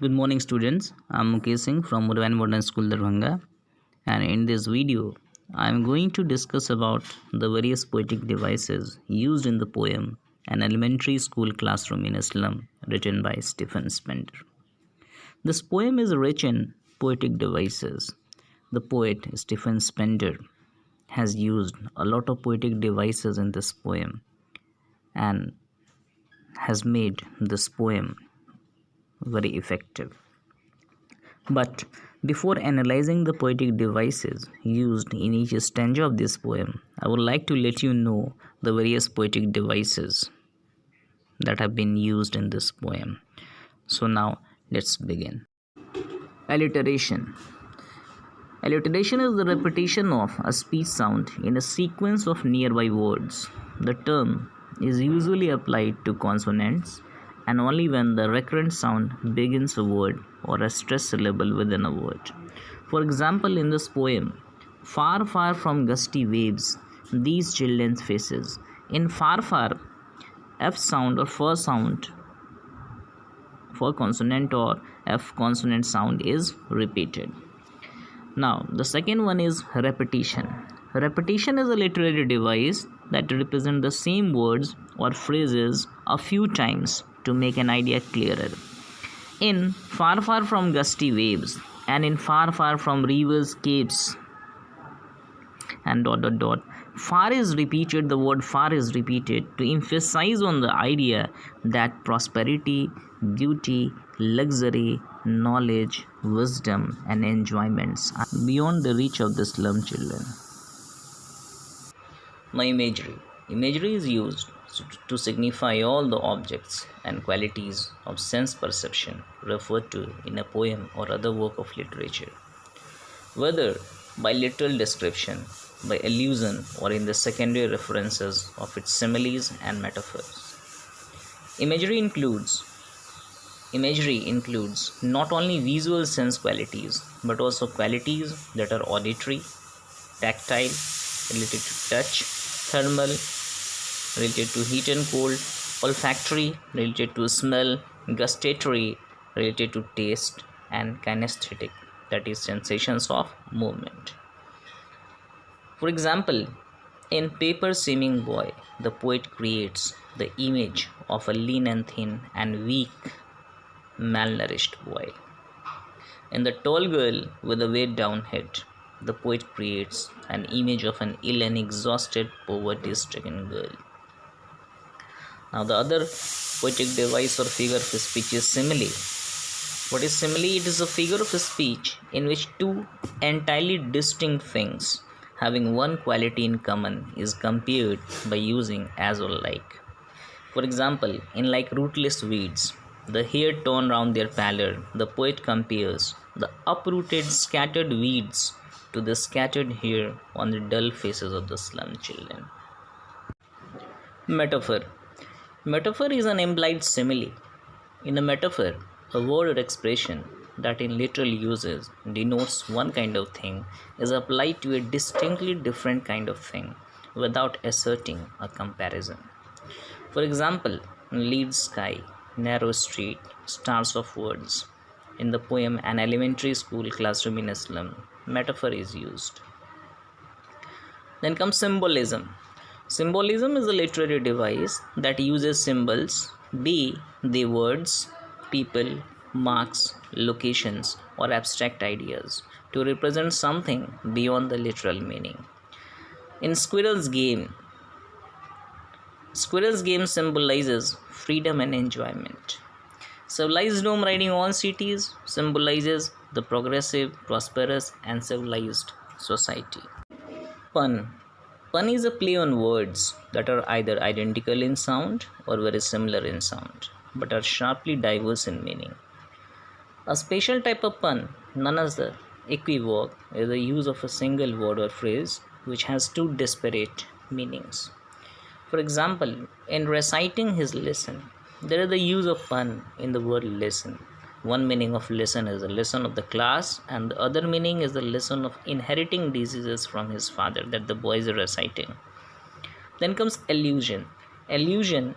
Good morning, students. I'm Mukesh Singh from Woodbine Modern School, Darbhanga, and in this video, I'm going to discuss about the various poetic devices used in the poem "An Elementary School Classroom in a Slum," written by Stephen Spender. This poem is rich in poetic devices. The poet Stephen Spender has used a lot of poetic devices in this poem and has made this poem very effective. But before analyzing the poetic devices used in each stanza of this poem, I would like to let you know the various poetic devices that have been used in this poem. So now let's begin. Alliteration. Alliteration is the repetition of a speech sound in a sequence of nearby words. The term is usually applied to consonants and only when the recurrent sound begins a word or a stressed syllable within a word. For example, in this poem, far, far from gusty waves, these children's faces. In far, far, F sound or F sound for consonant or F consonant sound is repeated. Now, the second one is repetition. Repetition is a literary device that represents the same words or phrases a few times to make an idea clearer. In far, far from gusty waves and in far, far from rivers, capes, and ... Far is repeated, the word far is repeated to emphasize on the idea that prosperity, beauty, luxury, knowledge, wisdom, and enjoyments are beyond the reach of the slum children. Now, imagery. Imagery is used to signify all the objects and qualities of sense perception referred to in a poem or other work of literature, whether by literal description, by allusion, or in the secondary references of its similes and metaphors. Imagery includes not only visual sense qualities but also qualities that are auditory, tactile, related to touch, thermal, related to heat and cold, olfactory, related to smell, gustatory, related to taste, and kinesthetic, that is sensations of movement. For example, in Paper Seeming Boy, the poet creates the image of a lean and thin and weak, malnourished boy. In The Tall Girl with a Weighed Down Head, the poet creates an image of an ill and exhausted, poverty-stricken girl. Now, the other poetic device or figure of speech is simile. What is simile? It is a figure of speech in which two entirely distinct things having one quality in common is compared by using as or like. For example, in Like Rootless Weeds, the hair torn round their pallor, the poet compares the uprooted, scattered weeds to the scattered hair on the dull faces of the slum children. Metaphor. Metaphor is an implied simile. In a metaphor, a word or expression that in literal uses denotes one kind of thing is applied to a distinctly different kind of thing without asserting a comparison. For example, lead sky, narrow street, stars of words. In the poem An Elementary School Classroom in a Slum, metaphor is used. Then comes symbolism. Symbolism is a literary device that uses symbols, be they words, people, marks, locations, or abstract ideas, to represent something beyond the literal meaning. In Squirrel's Game symbolizes freedom and enjoyment. Civilized home riding on cities symbolizes the progressive, prosperous, and civilized society. Pun. Pun is a play on words that are either identical in sound or very similar in sound, but are sharply diverse in meaning. A special type of pun, known as the equivoque, is the use of a single word or phrase which has two disparate meanings. For example, in reciting his lesson, there is the use of pun in the word lesson. One meaning of lesson is the lesson of the class, and the other meaning is the lesson of inheriting diseases from his father that the boy is reciting. Then comes allusion. Allusion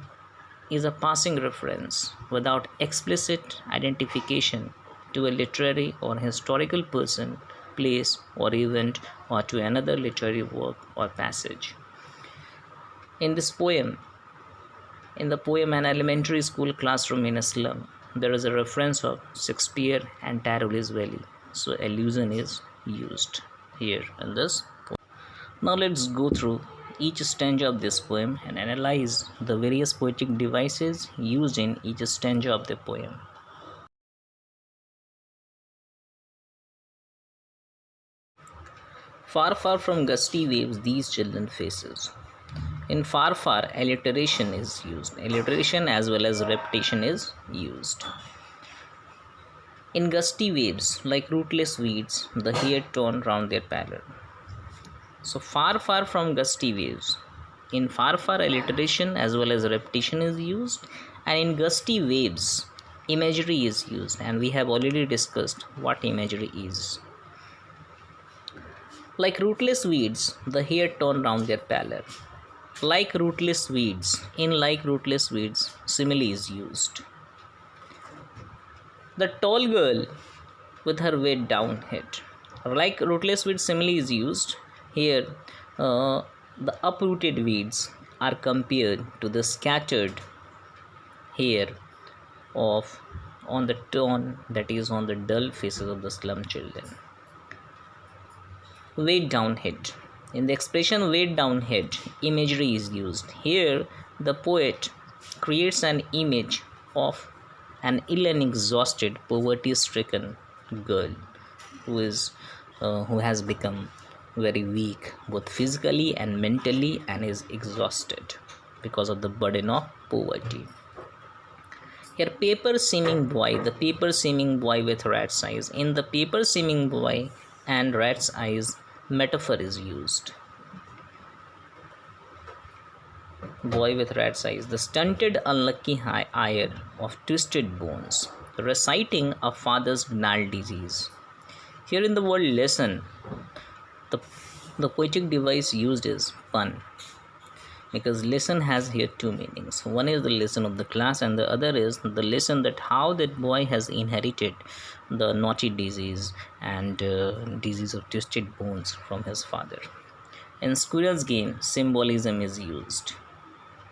is a passing reference without explicit identification to a literary or historical person, place, or event, or to another literary work or passage. In this poem, in the poem An Elementary School Classroom in a Slum, there is a reference of Shakespeare and Tarole's Valley. So allusion is used here in this poem. Now let's go through each stanza of this poem and analyze the various poetic devices used in each stanza of the poem. Far, far from gusty waves these children faces. In far, far, alliteration is used. Alliteration as well as repetition is used. In gusty waves, like rootless weeds, the hair torn round their pallor. So far, far from gusty waves. In far, far, alliteration as well as repetition is used. And in gusty waves, imagery is used. And we have already discussed what imagery is. Like rootless weeds, the hair torn round their pallor. Like rootless weeds, in like rootless weeds, simile is used. The tall girl with her weight down head. Like rootless weeds, simile is used. Here, the uprooted weeds are compared to the scattered hair of on the torn, that is on the dull faces of the slum children. Weight down head. In the expression weight down head, imagery is used. Here, the poet creates an image of an ill and exhausted, poverty-stricken girl who has become very weak, both physically and mentally, and is exhausted because of the burden of poverty. Here, paper seeming boy, the paper seeming boy with rat's eyes. In the paper seeming boy and rat's eyes, metaphor is used. Boy with rat's eyes, the stunted unlucky ire of twisted bones, reciting a father's gnarled disease. Here in the word lesson, the poetic device used is pun, because lesson has here two meanings. One is the lesson of the class and the other is the lesson that how that boy has inherited the naughty disease and disease of twisted bones from his father. In Squirrel's game, symbolism is used.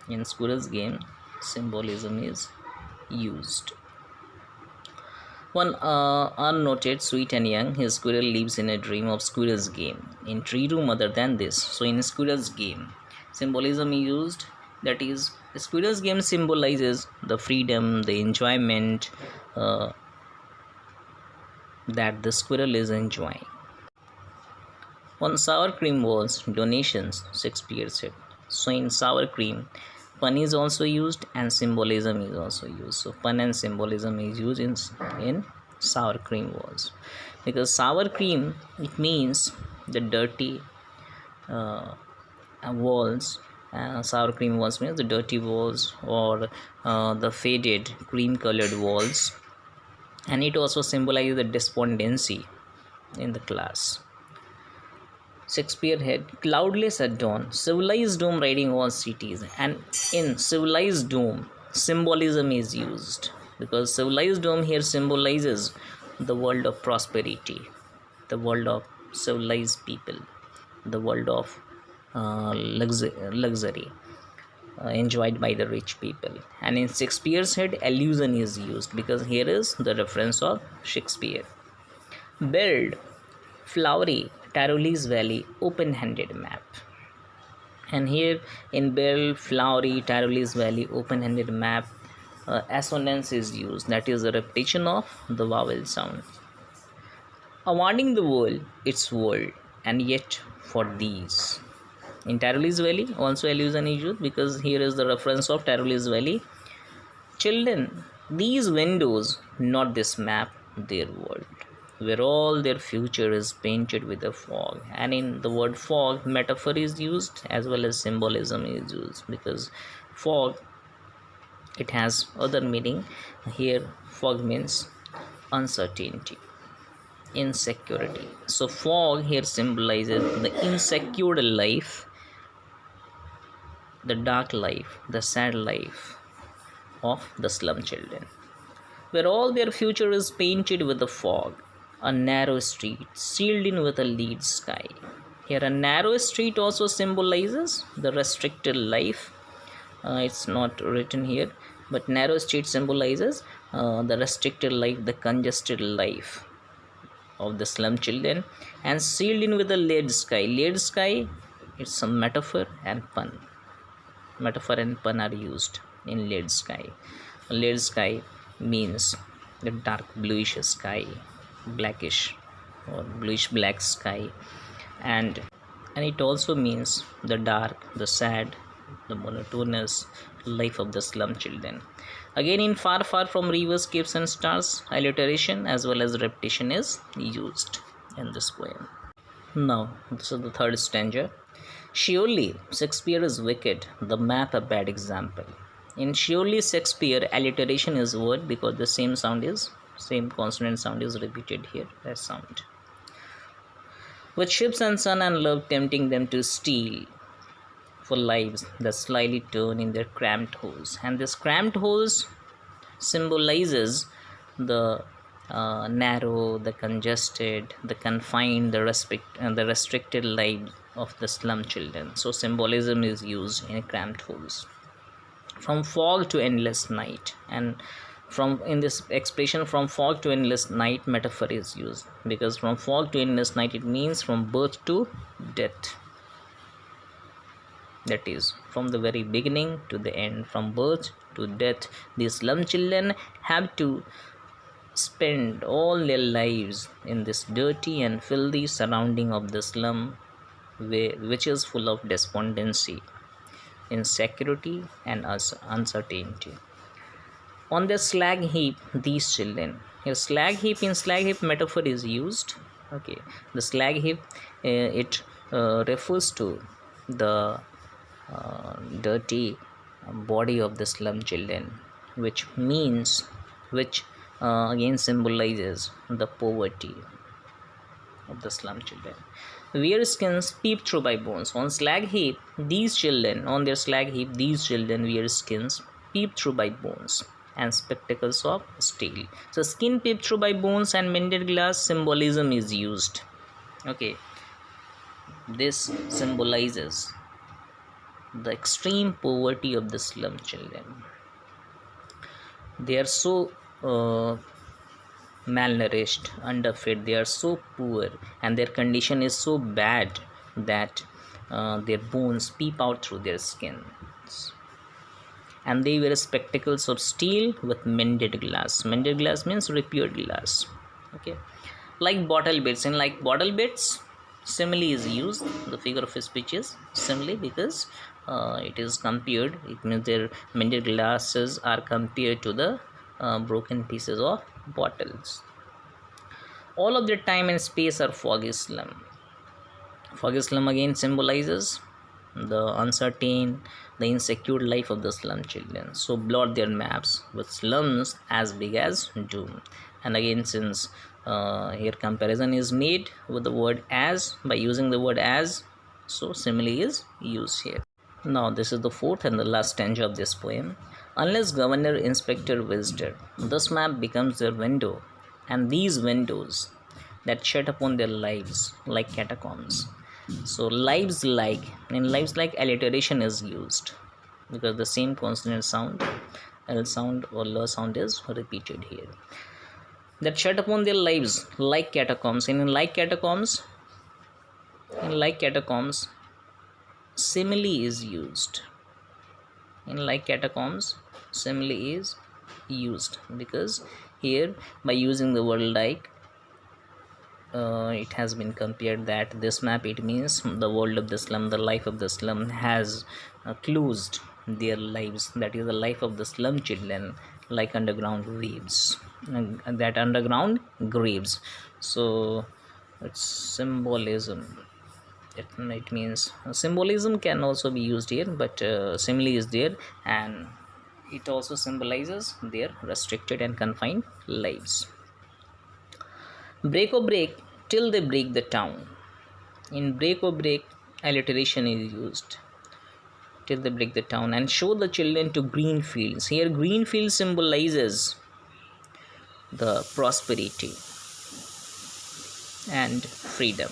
In Squirrel's game, symbolism is used. One unnoted, sweet and young, his squirrel lives in a dream of Squirrel's game, in tree room other than this. So in Squirrel's game, symbolism is used, that is, the Squirrel's game symbolizes the freedom, the enjoyment that the squirrel is enjoying. On sour cream was donations, Shakespeare said. So in sour cream, pun is also used and symbolism is also used. So pun and symbolism is used in sour cream walls, because sour cream, it means the dirty walls. Sour cream walls means the dirty walls or the faded cream colored walls, and it also symbolizes the despondency in the class. Shakespeare had cloudless at dawn, civilized dome riding all cities, and in civilized dome, symbolism is used, because civilized dome here symbolizes the world of prosperity, the world of civilized people, the world of luxury enjoyed by the rich people. And in Shakespeare's head, allusion is used, because here is the reference of Shakespeare. Build flowery Tarole's Valley open-handed map. And here in build flowery Tarole's Valley open-handed map, assonance is used, that is a repetition of the vowel sound. Awarding the world its world, and yet for these. In Tarole's Valley, also allusion is used, because here is the reference of Tarole's Valley. Children, these windows, not this map, their world, where all their future is painted with a fog. And in the word fog, metaphor is used as well as symbolism is used, because fog, it has other meaning. Here fog means uncertainty, insecurity. So fog here symbolizes the insecure life, the dark life, the sad life of the slum children, where all their future is painted with a fog, a narrow street sealed in with a lead sky. Here, a narrow street also symbolizes the restricted life. It's not written here, but narrow street symbolizes the restricted life, the congested life of the slum children, and sealed in with a lead sky. Lead sky, it's a metaphor and pun. Metaphor and pun are used in lead sky. Lead sky means the dark bluish sky, blackish or bluish black sky, and it also means the dark, the sad, the monotonous life of the slum children. Again, in far, far from rivers, caves, and stars, alliteration as well as repetition is used in this poem. Now, this is the third stanza. Surely Shakespeare is wicked, the math a bad example. In surely Shakespeare, alliteration is word because the same consonant sound is repeated here as sound. With ships and sun and love tempting them to steal for lives that slyly turn in their cramped holes. And this cramped holes symbolizes the narrow, the congested, the confined, the restricted lives of the slum children. So symbolism is used in cramped holes. From fog to endless night, and in this expression from fog to endless night, metaphor is used because from fog to endless night it means from birth to death. That is, from the very beginning to the end, from birth to death, these slum children have to spend all their lives in this dirty and filthy surrounding of the slum, which is full of despondency, insecurity, and uncertainty. On the slag heap, these children. Here, slag heap, in slag heap metaphor is used. Okay, the slag heap it refers to the dirty body of the slum children, which again symbolizes the poverty of the slum children. Where skins peep through by bones. On their slag heap, these children wear skins peep through by bones and spectacles of steel. So skin peep through by bones and mended glass symbolism is used. Okay, this symbolizes the extreme poverty of the slum children. They are so malnourished, underfed, they are so poor, and their condition is so bad that their bones peep out through their skins. And they wear spectacles of steel with mended glass. Mended glass means repaired glass. Okay, like bottle bits. In like bottle bits, simile is used. The figure of speech is simile because it is compared. It means their mended glasses are compared to the broken pieces of bottles. All of their time and space are foggy slum. Foggy slum again symbolizes the uncertain, the insecure life of the slum children. So blot their maps with slums as big as doom. And again, since here comparison is made with the word as, by using the word as, so simile is used here. Now this is the fourth and the last stanza of this poem. Unless governor, inspector, visitor, this map becomes their window, and these windows that shut upon their lives like catacombs. So lives like alliteration is used because the same consonant sound, L sound or L sound is repeated here. That shut upon their lives like catacombs. In like catacombs, simile is used. In like catacombs, simile is used because here by using the word like, it has been compared that this map, it means the world of the slum, the life of the slum has closed their lives, that is the life of the slum children, like underground graves, So it's symbolism. It means symbolism can also be used here, but simile is there, and it also symbolizes their restricted and confined lives. Break or break till they break the town. In break or break, alliteration is used. till they break the town, and show the children to green fields. Here green fields symbolizes the prosperity and freedom,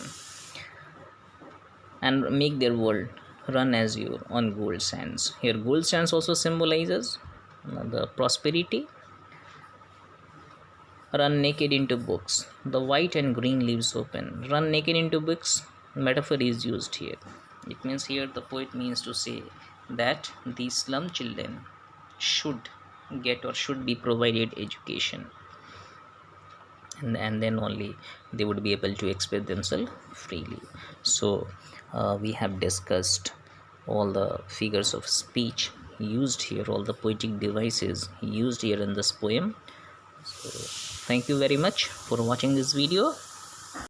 and make their world run as you on gold sands. Here gold sands also symbolizes the prosperity. Run naked into books. The white and green leaves open. Run naked into books. Metaphor is used here. It means here the poet means to say that these slum children should get or should be provided education, and then only they would be able to express themselves freely. So we have discussed all the figures of speech used here, all the poetic devices used here in this poem. So thank you very much for watching this video.